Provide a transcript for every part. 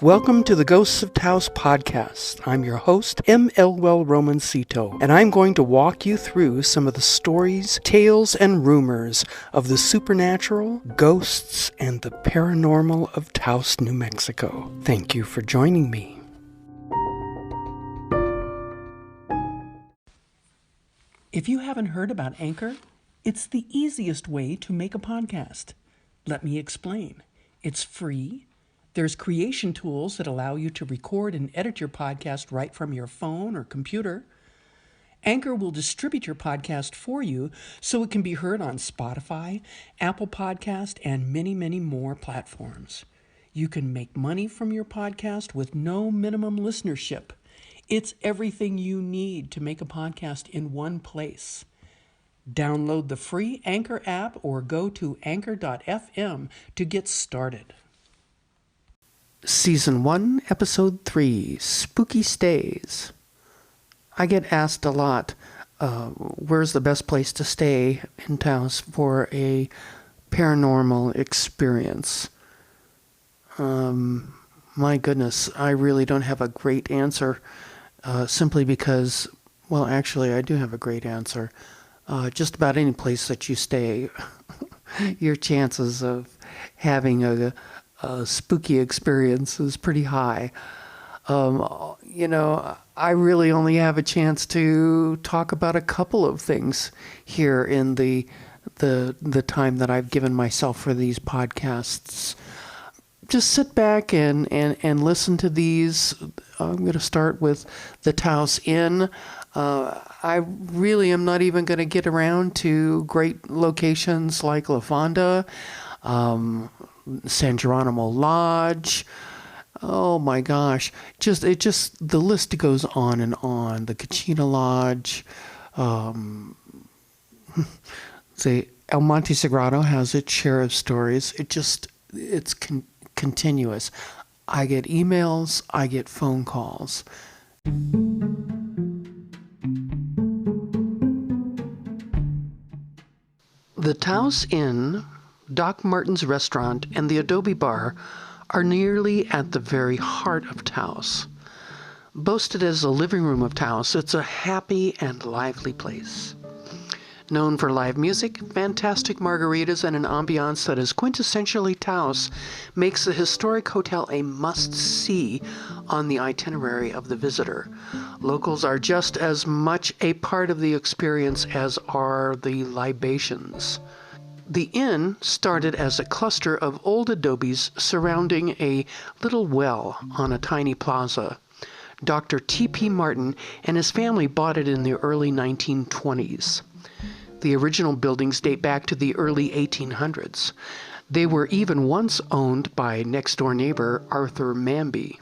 Welcome to the Ghosts of Taos podcast. I'm your host, M. Elwell Romancito, and I'm going to walk you through some of the stories, tales, and rumors of the supernatural, ghosts, and the paranormal of Taos, New Mexico. Thank you for joining me. If you haven't heard about Anchor, it's the easiest way to make a podcast. Let me explain. It's free. There's creation tools that allow you to record and edit your podcast right from your phone or computer. Anchor will distribute your podcast for you so it can be heard on Spotify, Apple Podcast, and many, many more platforms. You can make money from your podcast with no minimum listenership. It's everything you need to make a podcast in one place. Download the free Anchor app or go to anchor.fm to get started. Season 1, Episode 3, Spooky Stays. I get asked a lot, where's the best place to stay in Taos for a paranormal experience? My goodness, I really don't have a great answer, simply because, well, actually, I do have a great answer. Just about any place that you stay, your chances of having a spooky experience is pretty high. I really only have a chance to talk about a couple of things here in the time that I've given myself for these podcasts. Just sit back and listen to these. I'm going to start with the Taos Inn. I really am not even going to get around to great locations like La Fonda, San Geronimo Lodge. Oh my gosh. The list goes on and on. The Kachina Lodge. The El Monte Sagrado has its share of stories. It's continuous. I get emails, I get phone calls. The Taos Inn, Doc Martin's restaurant, and the Adobe Bar are nearly at the very heart of Taos. Boasted as the living room of Taos, it's a happy and lively place. Known for live music, fantastic margaritas, and an ambiance that is quintessentially Taos, makes the historic hotel a must-see on the itinerary of the visitor. Locals are just as much a part of the experience as are the libations. The inn started as a cluster of old adobes surrounding a little well on a tiny plaza. Dr. T.P. Martin and his family bought it in the early 1920s. The original buildings date back to the early 1800s. They were even once owned by next-door neighbor Arthur Manby.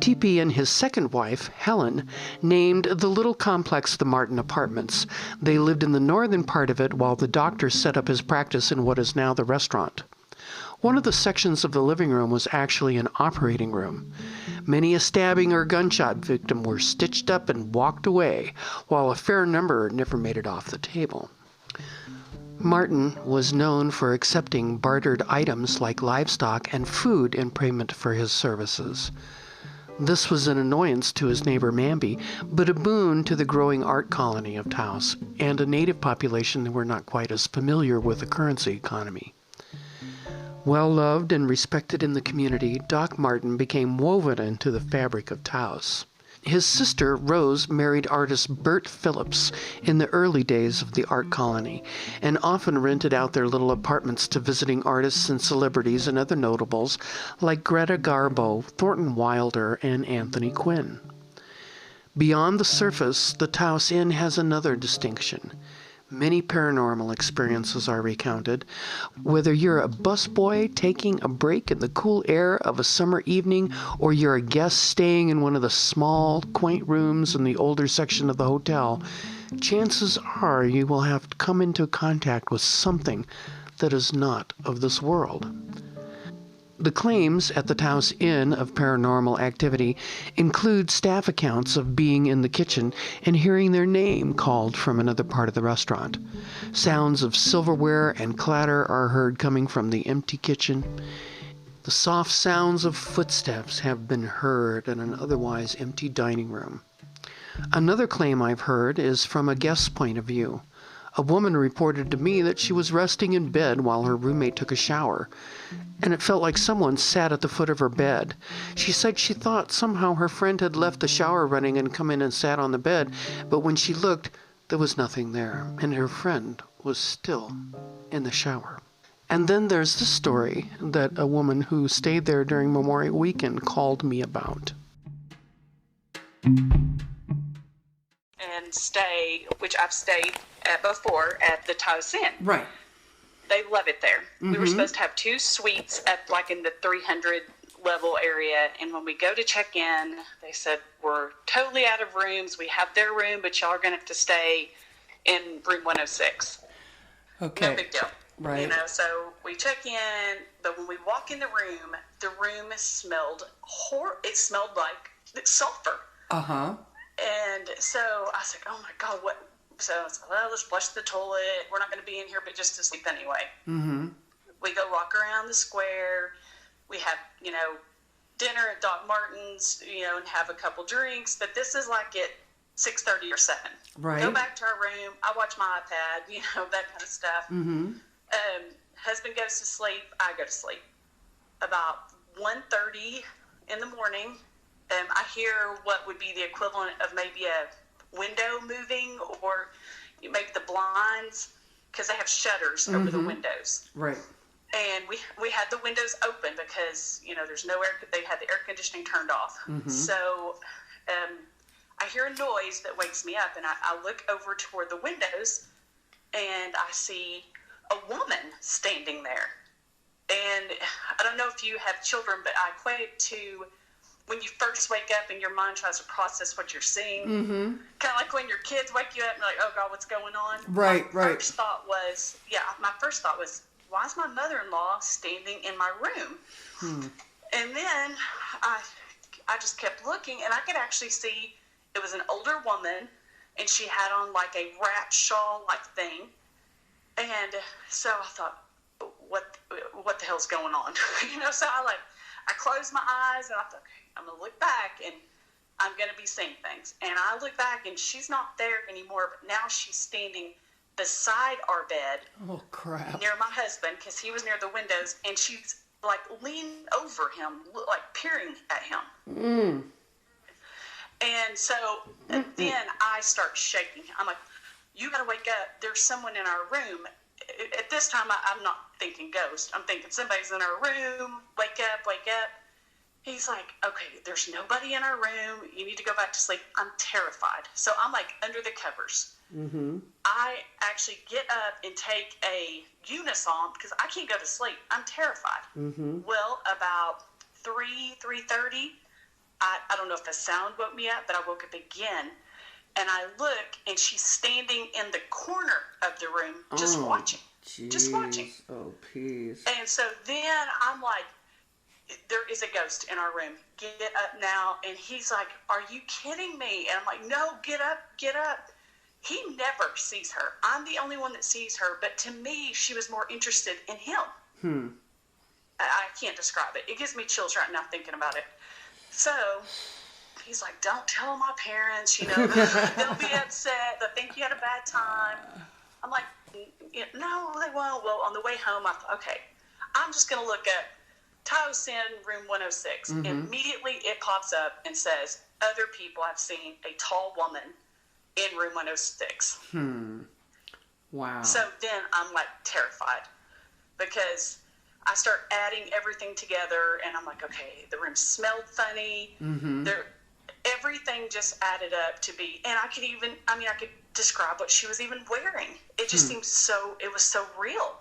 T.P. and his second wife, Helen, named the little complex the Martin Apartments. They lived in the northern part of it while the doctor set up his practice in what is now the restaurant. One of the sections of the living room was actually an operating room. Many a stabbing or gunshot victim were stitched up and walked away, while a fair number never made it off the table. Martin was known for accepting bartered items like livestock and food in payment for his services. This was an annoyance to his neighbor Manby, but a boon to the growing art colony of Taos and a native population who were not quite as familiar with the currency economy. Well-loved and respected in the community, Doc Martin became woven into the fabric of Taos. His sister, Rose, married artist Bert Phillips in the early days of the art colony, and often rented out their little apartments to visiting artists and celebrities and other notables like Greta Garbo, Thornton Wilder, and Anthony Quinn. Beyond the surface, the Taos Inn has another distinction. Many paranormal experiences are recounted. Whether you're a busboy taking a break in the cool air of a summer evening, or you're a guest staying in one of the small, quaint rooms in the older section of the hotel, chances are you will have come into contact with something that is not of this world. The claims at the Taos Inn of paranormal activity include staff accounts of being in the kitchen and hearing their name called from another part of the restaurant. Sounds of silverware and clatter are heard coming from the empty kitchen. The soft sounds of footsteps have been heard in an otherwise empty dining room. Another claim I've heard is from a guest's point of view. A woman reported to me that she was resting in bed while her roommate took a shower, and it felt like someone sat at the foot of her bed. She said she thought somehow her friend had left the shower running and come in and sat on the bed, but when she looked, there was nothing there, and her friend was still in the shower. And then there's the story that a woman who stayed there during Memorial Weekend called me about. And stay, which I've stayed at before, at the Taos Inn. Right. They love it there. We were supposed to have 2 suites at like in the 300 level area, and when we go to check in, they said, we're totally out of rooms. We have their room, but y'all are going to have to stay in room 106. Okay. No big deal. Right. So we check in, but when we walk in the room smelled it smelled like sulfur. Uh-huh. And so I was like, oh my God, what? So I was like, well, let's flush the toilet. We're not going to be in here, but just to sleep anyway. Mm-hmm. We go walk around the square. We have, dinner at Doc Martin's, and have a couple drinks. But this is like at 6:30 or 7. Right. Go back to our room. I watch my iPad, that kind of stuff. Mm-hmm. Husband goes to sleep. I go to sleep. About 1:30 in the morning, I hear what would be the equivalent of maybe a window moving, or maybe the blinds, because they have shutters over the windows. Right. And we had the windows open because, there's no air, they had the air conditioning turned off. Mm-hmm. So I hear a noise that wakes me up, and I look over toward the windows, and I see a woman standing there. And I don't know if you have children, but I equate it to when you first wake up and your mind tries to process what you're seeing. Mm-hmm. Kind of like when your kids wake you up and you're like, oh God, what's going on? Right, my first thought was, why is my mother-in-law standing in my room? And then I just kept looking, and I could actually see it was an older woman, and she had on like a wrap shawl like thing. And so I thought, what the hell's going on? So I closed my eyes, and I thought, okay, I'm going to look back, and I'm going to be seeing things. And I look back, and she's not there anymore, but now she's standing beside our bed. Oh, crap. Near my husband, because he was near the windows, and she's like leaning over him, like peering at him. Mm. And so then I start shaking. I'm like, you got to wake up. There's someone in our room. At this time, I'm not thinking ghost. I'm thinking somebody's in our room. Wake up, wake up. He's like, okay, there's nobody in our room. You need to go back to sleep. I'm terrified. So I'm like under the covers. Mm-hmm. I actually get up and take a Unisom because I can't go to sleep. I'm terrified. Mm-hmm. Well, about 3:30, I don't know if the sound woke me up, but I woke up again. And I look, and she's standing in the corner of the room, just watching. Geez. Just watching. Oh, please. And so then I'm like, there is a ghost in our room. Get up now. And he's like, are you kidding me? And I'm like, no, get up, get up. He never sees her. I'm the only one that sees her. But to me, she was more interested in him. I can't describe it. It gives me chills right now thinking about it. So he's like, don't tell my parents, they'll be upset. They'll think you had a bad time. I'm like, no, they won't. Well, on the way home, I thought, okay, I'm just going to look up Taos Inn, room 106. Mm-hmm. Immediately it pops up and says, other people have seen a tall woman in room 106. Wow. So then I'm like terrified because I start adding everything together, and I'm like, okay, the room smelled funny. Mm-hmm. Everything just added up to be, and I could describe what she was even wearing. It just seemed it was so real.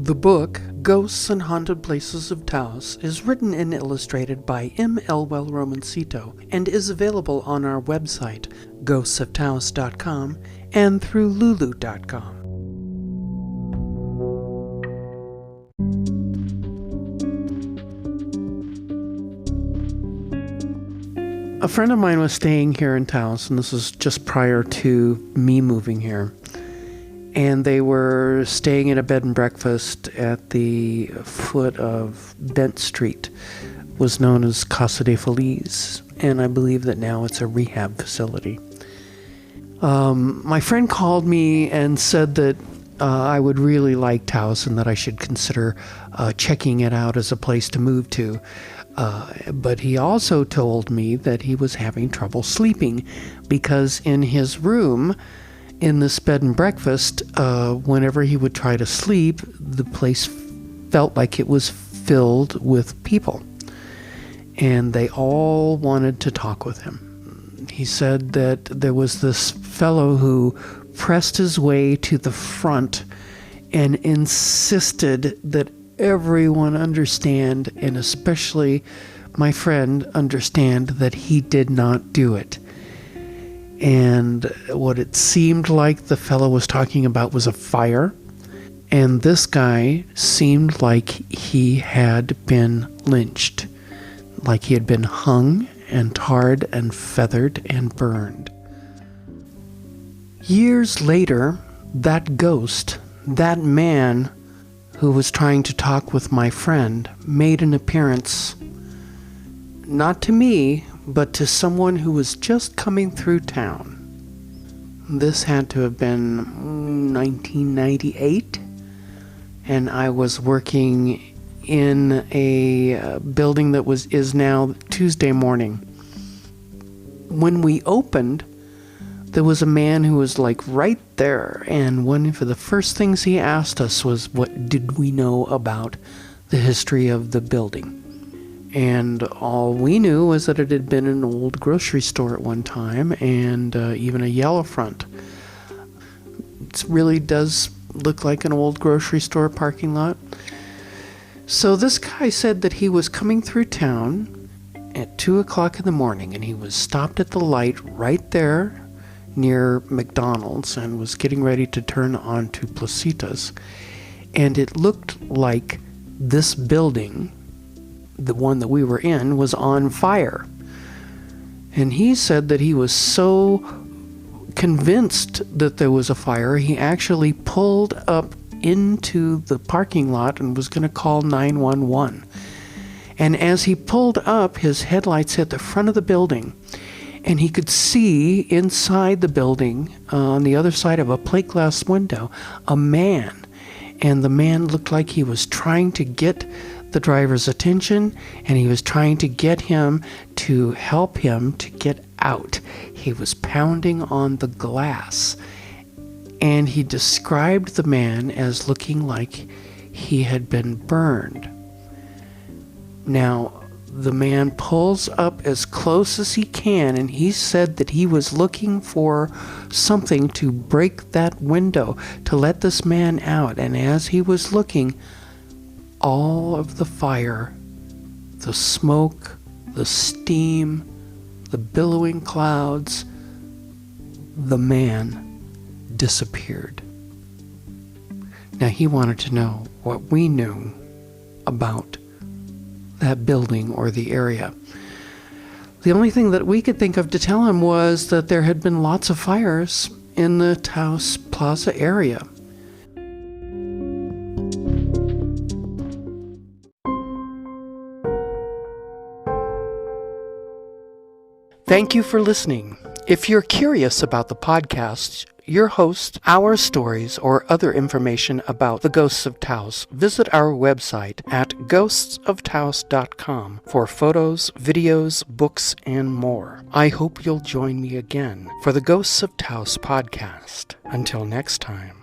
The book, Ghosts and Haunted Places of Taos, is written and illustrated by M. Elwell Romancito and is available on our website, ghostsoftaos.com, and through lulu.com. A friend of mine was staying here in Taos, and this is just prior to me moving here. And they were staying in a bed and breakfast at the foot of Bent Street, was known as Casa de Feliz, and I believe that now it's a rehab facility. My friend called me and said that I would really like Taos and that I should consider checking it out as a place to move to. But he also told me that he was having trouble sleeping because in his room, in this bed and breakfast, whenever he would try to sleep, the place felt like it was filled with people. And they all wanted to talk with him. He said that there was this fellow who pressed his way to the front and insisted that everyone understand, and especially my friend understand, that he did not do it. And what it seemed like the fellow was talking about was a fire. And this guy seemed like he had been lynched, like he had been hung and tarred and feathered and burned. Years later, that ghost, that man who was trying to talk with my friend, made an appearance, not to me, but to someone who was just coming through town. This had to have been 1998, and I was working in a building that is now Tuesday morning. When we opened, there was a man who was like right there, and one of the first things he asked us was, what did we know about the history of the building? And all we knew was that it had been an old grocery store at one time, and even a yellow front. It really does look like an old grocery store parking lot. So this guy said that he was coming through town at 2 o'clock in the morning, and he was stopped at the light right there near McDonald's and was getting ready to turn onto Placitas. And it looked like this building, the one that we were in, was on fire. And he said that he was so convinced that there was a fire, he actually pulled up into the parking lot and was going to call 911. And as he pulled up, his headlights hit the front of the building, and he could see inside the building, on the other side of a plate glass window, a man. And the man looked like he was trying to get the driver's attention, and he was trying to get him to help him to get out. He was pounding on the glass, and he described the man as looking like he had been burned. Now, the man pulls up as close as he can, and he said that he was looking for something to break that window to let this man out. And as he was looking, all of the fire, the smoke, the steam, the billowing clouds, the man disappeared. Now he wanted to know what we knew about that building or the area. The only thing that we could think of to tell him was that there had been lots of fires in the Taos Plaza area. Thank you for listening. If you're curious about the podcast, your host, our stories, or other information about the Ghosts of Taos, visit our website at ghostsoftaos.com for photos, videos, books, and more. I hope you'll join me again for the Ghosts of Taos podcast. Until next time.